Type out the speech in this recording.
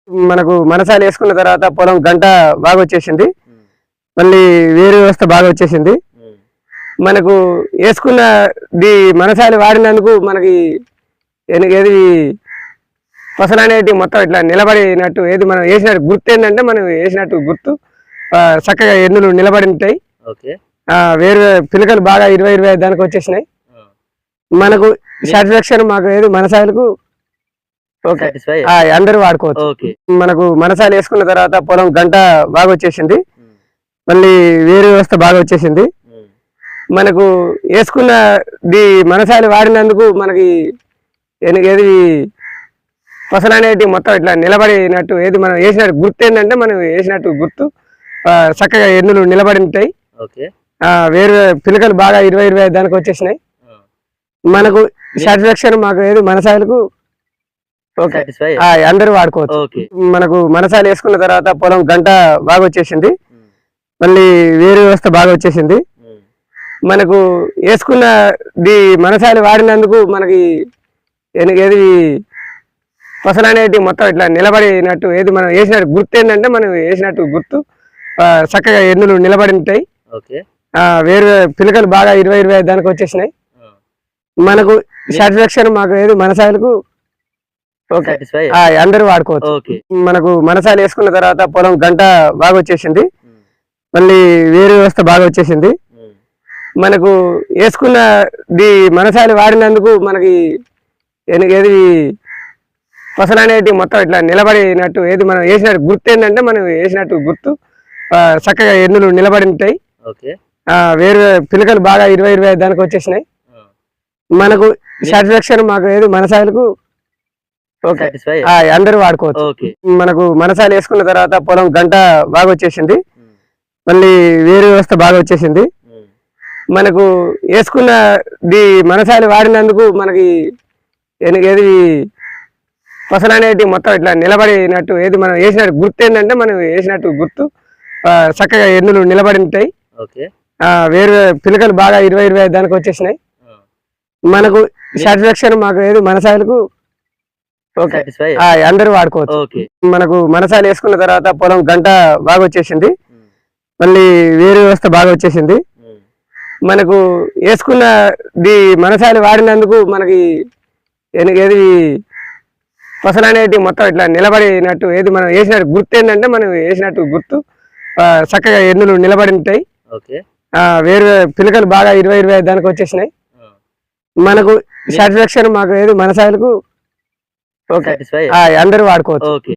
మనకు మనసాలు వేసుకున్న తర్వాత పొలం గంట బాగా వచ్చేసింది. మళ్ళీ వేరు వ్యవస్థ బాగా వచ్చేసింది. మనకు వేసుకున్న మనసాలు వాడినందుకు మనకి ఏది ఫసలు అనేటి మొత్తం ఇట్లా నిలబడినట్టు ఏది మనం వేసినట్టు గుర్తు ఏంటంటే మనం వేసినట్టు గుర్తు చక్కగా ఎన్నులు నిలబడి ఉంటాయి. వేరు పిలకలు బాగా 20-25 దానికి వచ్చేసినాయి. మనకు సాటిస్ఫాక్షన్ మాకు ఏది మనసాలకు అందరూ వాడుకోవచ్చు. మనకు మనసాలు వేసుకున్న తర్వాత పొలం గంట బాగా వచ్చేసింది. మళ్ళీ వేరు వ్యవస్థ బాగా వచ్చేసింది. మనకు వేసుకున్న మనసాలు వాడినందుకు మనకి ఏది ఫసలు అనేటి మొత్తం ఇట్లా నిలబడినట్టు ఏది మనం వేసినట్టు గుర్తు ఏంటంటే మనం వేసినట్టు గుర్తు చక్కగా ఎన్నులు నిలబడి ఉంటాయి. వేరు పిలకలు బాగా 20-25 దానికి వచ్చేసినాయి. మనకు సాటిస్ఫాక్షన్ మాకు ఏది మనసాలకు అందరూ వాడుకోవచ్చు. మనకు మనసాలు వేసుకున్న తర్వాత పొలం గంట బాగా వచ్చేసింది. మళ్ళీ వేరు వ్యవస్థ బాగా వచ్చేసింది. మనకు వేసుకున్న మనసాలు వాడినందుకు మనకి ఏది ఫసలు అనేటి మొత్తం ఇట్లా నిలబడినట్టు ఏది మనం వేసినట్టు గుర్తు ఏంటంటే మనం వేసినట్టు గుర్తు చక్కగా ఎన్నులు నిలబడి ఉంటాయి. వేరు పిలకలు బాగా 20-25 దానికి వచ్చేసినాయి. మనకు సాటిస్ఫాక్షన్ మాకు ఏది మనసాలకు అందరూ వాడుకోవచ్చు. మనకు మనసాలు వేసుకున్న తర్వాత పొలం గంట బాగా వచ్చేసింది. మళ్ళీ వేరు వ్యవస్థ బాగా వచ్చేసింది. మనకు వేసుకున్న మనసాలు వాడినందుకు మనకి ఏది ఫసలు అనేటి మొత్తం ఇట్లా నిలబడినట్టు ఏది మనం వేసినట్టు గుర్తు ఏంటంటే మనం వేసినట్టు గుర్తు చక్కగా ఎన్నులు నిలబడి ఉంటాయి. వేరు పిలకలు బాగా 20-25 దానికి వచ్చేసినాయి. మనకు సాటిస్ఫాక్షన్ మాకు ఏది మనసాలకు అందరూ వాడుకోవచ్చు. మనకు మనసాలు వేసుకున్న తర్వాత పొలం గంట బాగా వచ్చేసింది. మళ్ళీ వేరు వ్యవస్థ బాగా వచ్చేసింది. మనకు వేసుకున్న మనసాలు వాడినందుకు మనకి ఏది ఫసలు అనేటి మొత్తం ఇట్లా నిలబడినట్టు ఏది మనం వేసినట్టు గుర్తు ఏంటంటే మనం వేసినట్టు గుర్తు చక్కగా ఎన్నులు నిలబడి ఉంటాయి. వేరు పిలకలు బాగా 20-25 దానికి వచ్చేసినాయి. మనకు సాటిస్ఫాక్షన్ మాకు ఏది మనసాలకు అందరూ వాడుకోవచ్చు. మనకు మనసాలు వేసుకున్న తర్వాత పొలం గంట బాగా వచ్చేసింది. మళ్ళీ వేరు వ్యవస్థ బాగా వచ్చేసింది. మనకు వేసుకున్న మనసాలు వాడినందుకు మనకి ఏది ఫసలు అనేటి మొత్తం ఇట్లా నిలబడినట్టు ఏది మనం వేసినట్టు గుర్తు ఏంటంటే మనం వేసినట్టు గుర్తు చక్కగా ఎన్నులు నిలబడి ఉంటాయి. వేరు పిలకలు బాగా 20-25 దానికి వచ్చేసినాయి. మనకు సాటిస్ఫాక్షన్ మాకు ఏది మనసాలకు అందరూ వాడుకోవచ్చు.